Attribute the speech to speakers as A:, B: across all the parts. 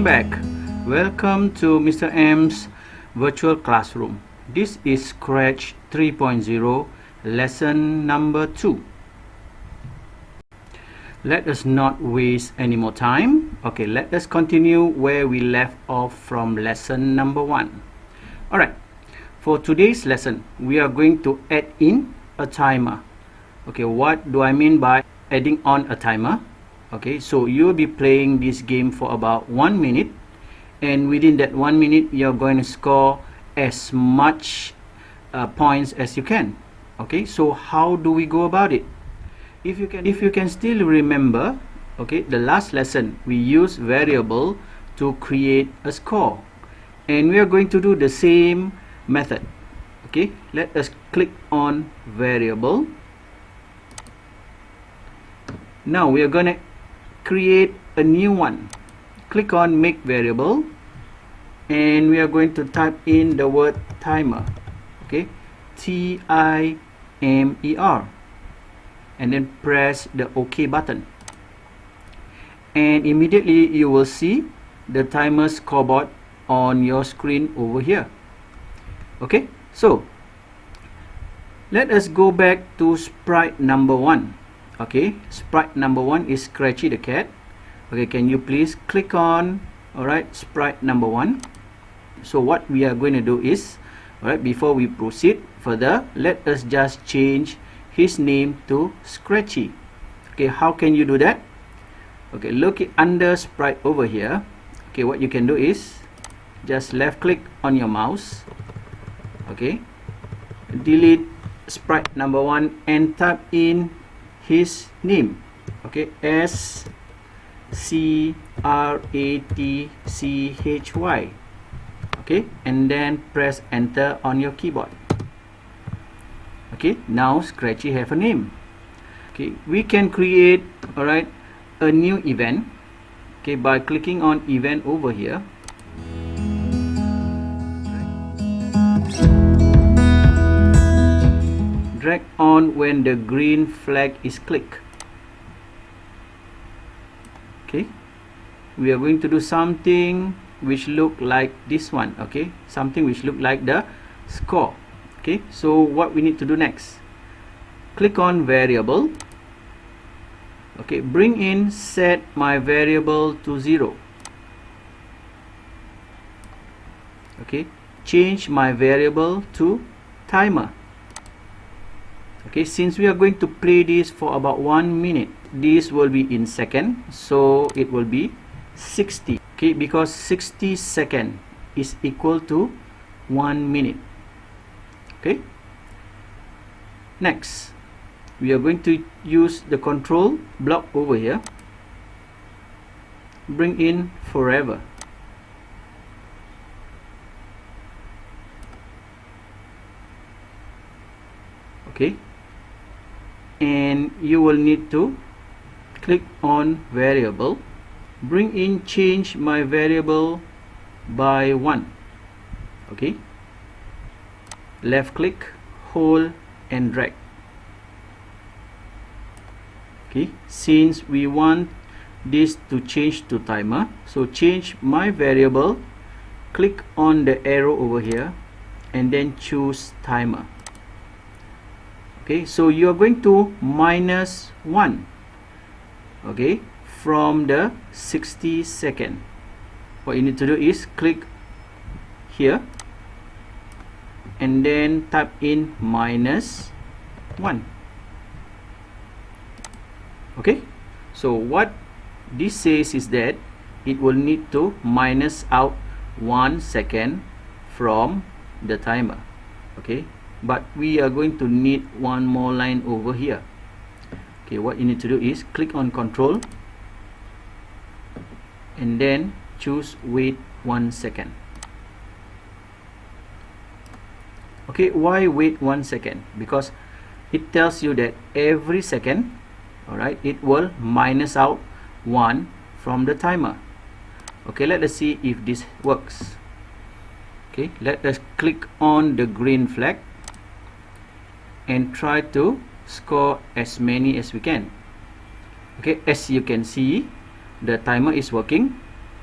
A: Welcome back. Welcome to Mr. M's virtual classroom. This is Scratch 3.0 lesson number 2. Let us not waste any more time. Okay, let us continue where we left off from lesson number 1. Alright, for today's lesson, we are going to add in a timer. Okay, what do I mean by adding on a timer? Okay, so you'll be playing this game for about 1 minute, and within that 1 minute you're going to score as much points as you can. Okay, so how do we go about it? If you can still remember, okay, the last lesson we used variable to create a score, and we are going to do the same method. Okay, let us click on variable. Now we are going to create a new one. Click on make variable, and we are going to type in the word timer. Okay, Timer, and then press the OK button, and immediately you will see the timer scoreboard on your screen over here. Okay, so let us go back to sprite number 1. Okay, sprite number 1 is Scratchy the cat. Okay, can you please click on, alright, sprite number 1. So what we are going to do is, alright, before we proceed further, let us just change his name to Scratchy. Okay, how can you do that? Okay, look under sprite over here. Okay, what you can do is just left click on your mouse. Okay, delete sprite number 1 and type in his name. Okay, Scratchy. Okay, and then press enter on your keyboard. Okay, now Scratchy have a name. Okay, we can create, alright, a new event, okay, by clicking on event over here. Drag on when the green flag is clicked. Okay, we are going to do something which look like this one. Okay, something which look like the score. Okay, so what we need to do next, click on variable. Okay, bring in set my variable to 0. Okay, change my variable to timer. Okay, since we are going to play this for about 1 minute, this will be in second, so it will be 60. Okay, because 60 seconds is equal to 1 minute. Okay, next we are going to use the control block over here. Bring in forever. Okay, and you will need to click on variable, bring in change my variable by 1. Okay, left click, hold and drag. Okay, since we want this to change to timer, so change my variable, click on the arrow over here and then choose timer. Okay, so you are going to minus 1, okay, from the 60 second. What you need to do is click here and then type in minus 1. Okay, so what this says is that it will need to minus out 1 second from the timer. Okay, but we are going to need one more line over here. Okay, what you need to do is click on control and then choose wait 1 second. Okay, why wait 1 second? Because it tells you that every second, alright, it will minus out 1 from the timer. Okay, let us see if this works. Okay, let us click on the green flag and try to score as many as we can. Okay, as you can see, the timer is working.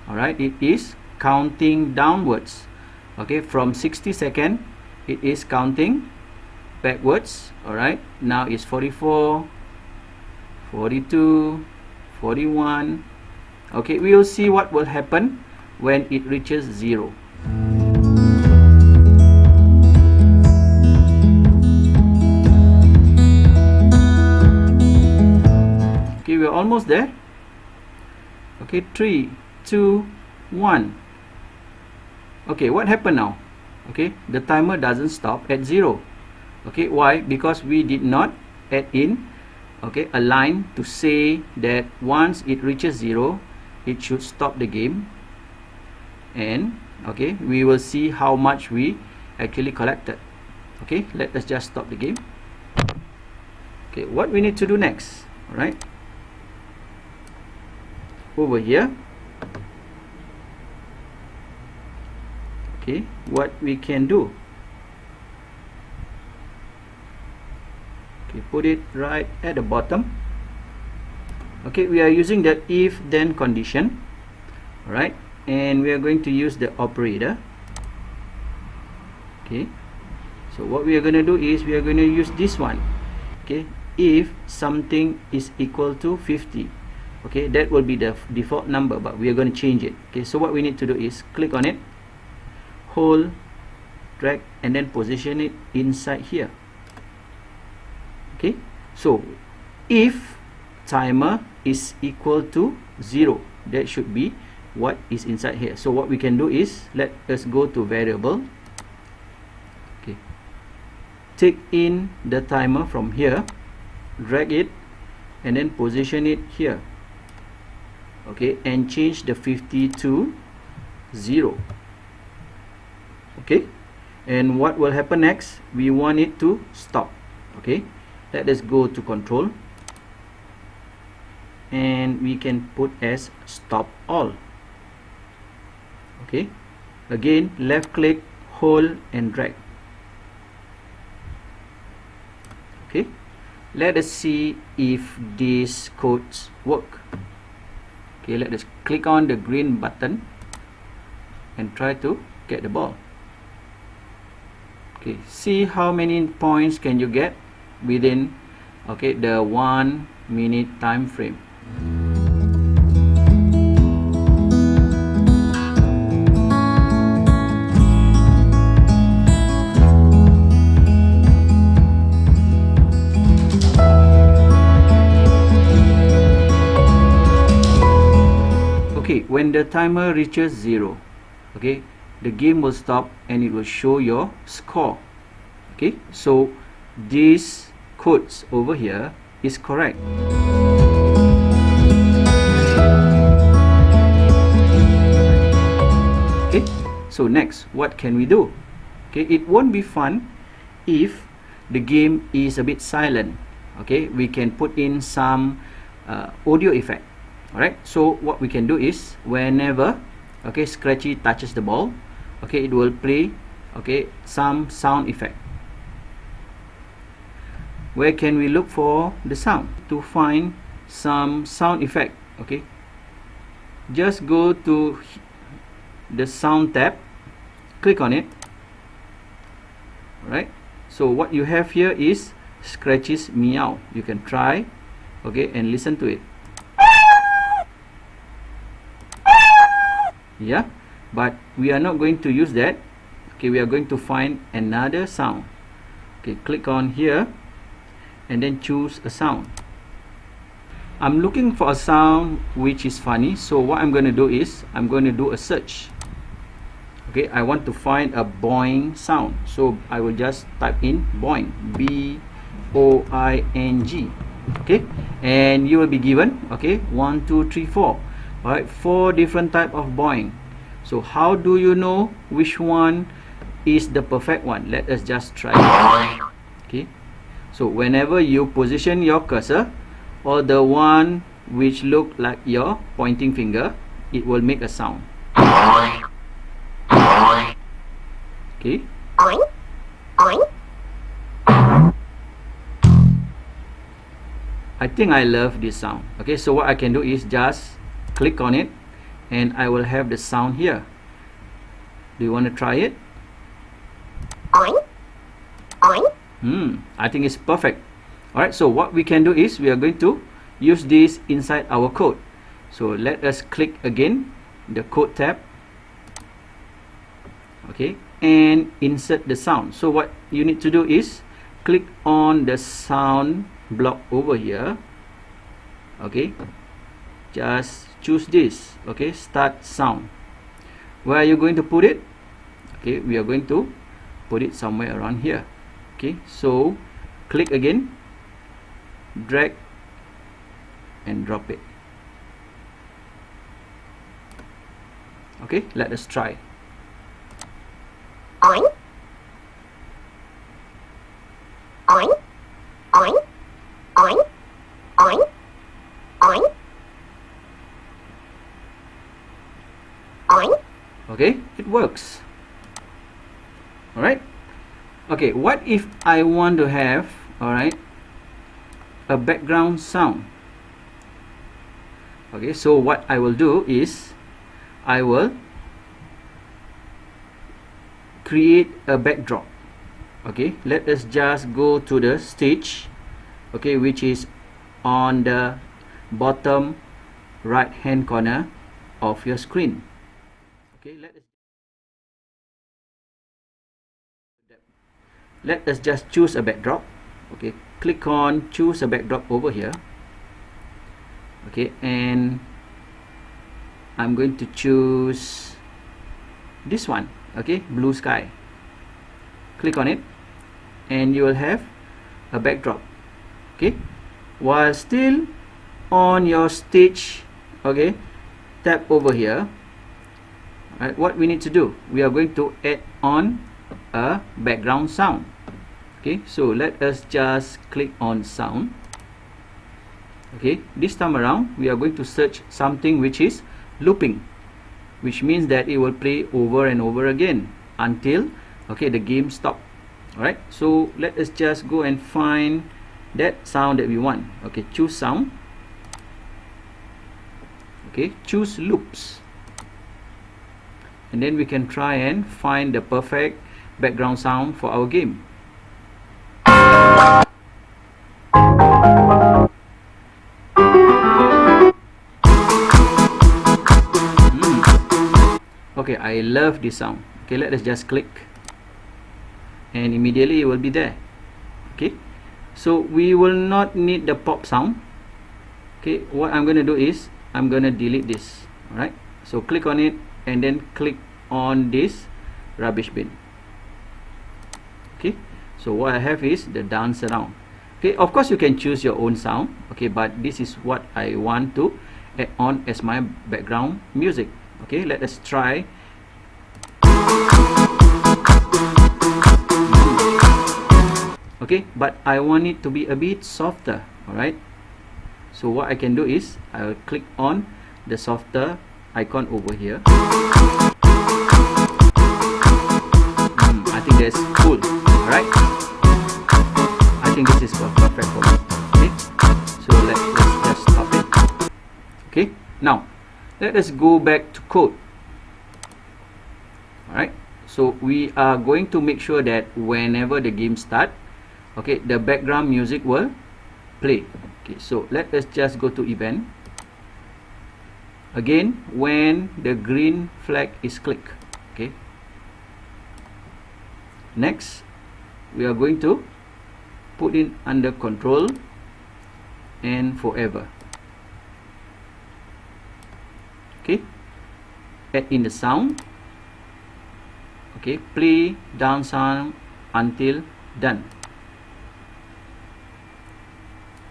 A: all right, it is counting downwards. Okay, from 60 seconds it is counting backwards. All right, now it's 44, 42, 41. Okay, we will see what will happen when it reaches 0. Okay, we're almost there. Okay, 3, 2, 1. Okay, what happened now? Okay, the timer doesn't stop at 0. Okay, why? Because we did not add in, okay, a line to say that once it reaches 0, it should stop the game. And okay, we will see how much we actually collected. Okay, let us just stop the game. Okay, what we need to do next? All right, over here. Okay, what we can do? Okay, put it right at the bottom. Okay, we are using the if then condition. All right, and we are going to use the operator. Okay, so what we are going to do is we are going to use this one. Okay, if something is equal to 50, okay, that will be the default number, but we are going to change it. Okay, so what we need to do is click on it, hold, drag, and then position it inside here. Okay, so if timer is equal to 0, that should be what is inside here. So what we can do is, let us go to variable. Okay, take in the timer from here, drag it, and then position it here. Okay, and change the 50 to 0. Okay, and what will happen next? We want it to stop. Okay, let us go to control, and we can put as stop all. Okay, again left click, hold, and drag. Okay, let us see if these codes work. Okay, let us click on the green button and try to get the ball. Okay, see how many points can you get within, okay, the 1 minute time frame. Okay, when the timer reaches 0, okay, the game will stop and it will show your score. Okay, so these codes over here is correct. Okay, so next, what can we do? Okay, it won't be fun if the game is a bit silent. Okay, we can put in some audio effect. Alright, so what we can do is, whenever, okay, Scratchy touches the ball, okay, it will play, okay, some sound effect. Where can we look for the sound? To find some sound effect, okay, just go to the sound tab, click on it. Alright, so what you have here is Scratchy's meow. You can try, okay, and listen to it. Yeah, but we are not going to use that. Okay, we are going to find another sound. Okay, click on here and then choose a sound. I'm looking for a sound which is funny, so what I'm going to do is I'm going to do a search. Okay, I want to find a boing sound, so I will just type in boing, B-O-I-N-G. Okay, and you will be given, okay, 1, 2, 3, 4. Alright, 4 different type of boing. So how do you know which one is the perfect one? Let us just try it. Okay, so whenever you position your cursor, or the one which look like your pointing finger, it will make a sound. Okay, I think I love this sound. Okay, so what I can do is just click on it and I will have the sound here. Do you want to try it?
B: Oink. Oink.
A: I think it's perfect. Alright, so what we can do is we are going to use this inside our code. So let us click again the code tab, okay, and insert the sound. So what you need to do is click on the sound block over here, okay, just choose this, okay, start sound. Where are you going to put it? Okay, we are going to put it somewhere around here. Okay, so click again, drag and drop it. Okay, let us try.
B: Oink. Oink. Oink. Oink. Oink. Oink. Oink.
A: Okay, it works. Alright. Okay, what if I want to have, alright, a background sound? Okay, so what I will do is I will create a backdrop. Okay, let us just go to the stage, okay, which is on the bottom right hand corner of your screen. Okay, let us just choose a backdrop. Okay, click on choose a backdrop over here. Okay, and I'm going to choose this one. Okay, blue sky. Click on it and you will have a backdrop. Okay, while still on your stage, okay, tap over here. Alright, what we need to do, we are going to add on a background sound. Okay, so let us just click on sound. Okay, this time around we are going to search something which is looping, which means that it will play over and over again until, okay, the game stop. Alright, so let us just go and find that sound that we want. Okay, choose sound. Okay, choose loops, and then we can try and find the perfect background sound for our game. Okay, I love this sound. Okay, let us just click and immediately it will be there. Okay, so we will not need the pop sound. Okay, what I'm going to do is I'm going to delete this. Alright, so click on it and then click on this rubbish bin. Okay, so what I have is the dance around. Okay, of course you can choose your own sound. Okay, but this is what I want to add on as my background music. Okay, let us try. Okay, but I want it to be a bit softer. Alright, so what I can do is I will click on the softer icon over here. I think that's cool. Alright, I think this is perfect for me. Okay, so let's just stop it. Okay, now let us go back to code. Alright, so we are going to make sure that whenever the game starts, okay, the background music will play. Okay, so let us just go to event. Again, when the green flag is clicked. Okay, next we are going to put it under control and forever. Okay, add in the sound. Okay, play down sound until done.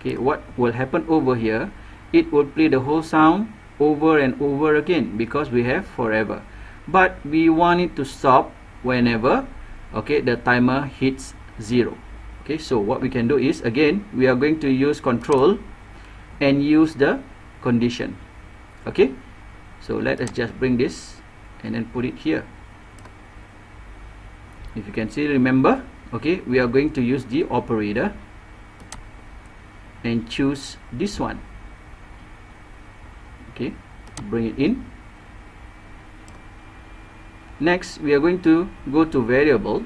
A: Okay, what will happen over here, it will play the whole sound over and over again because we have forever, but we want it to stop whenever, okay, the timer hits 0. Okay, so what we can do is, again, we are going to use control and use the condition. Okay, so let us just bring this and then put it here. If you can see, remember, okay, we are going to use the operator and choose this one. Okay, bring it in Next, we are going to go to variable,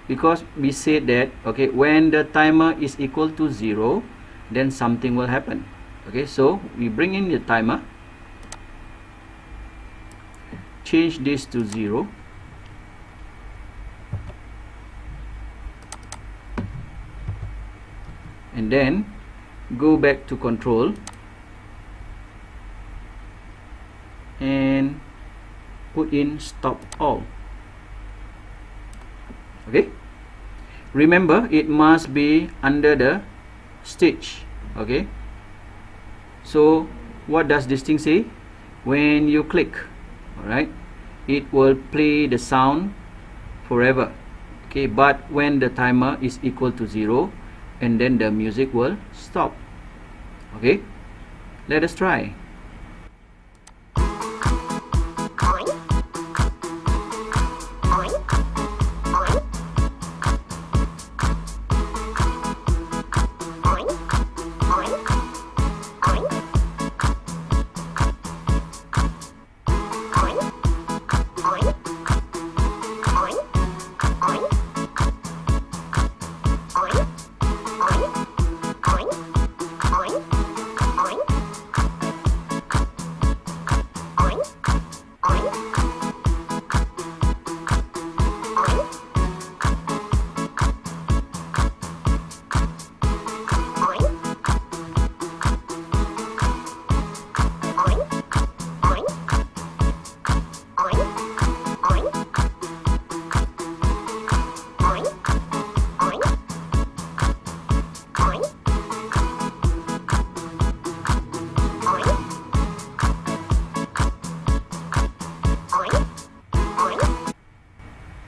A: because we said that, okay, when the timer is equal to 0, then something will happen. Okay, so we bring in the timer, change this to 0, and then go back to control and put in stop all. Okay, remember it must be under the stage. Okay, so what does this thing say? When you click, alright, it will play the sound forever. Okay, but when the timer is equal to 0, and then the music will stop. Okay, let us try.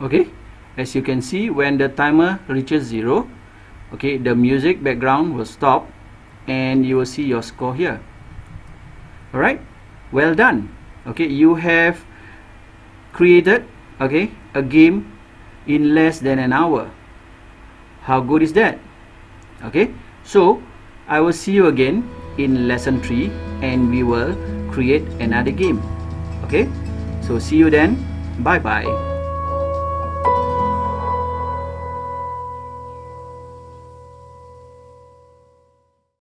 A: Okay, as you can see, when the timer reaches 0, okay, the music background will stop and you will see your score here. Alright, well done. Okay, you have created, okay, a game in less than an hour. How good is that? Okay, so I will see you again in lesson 3 and we will create another game. Okay, so see you then. Bye bye.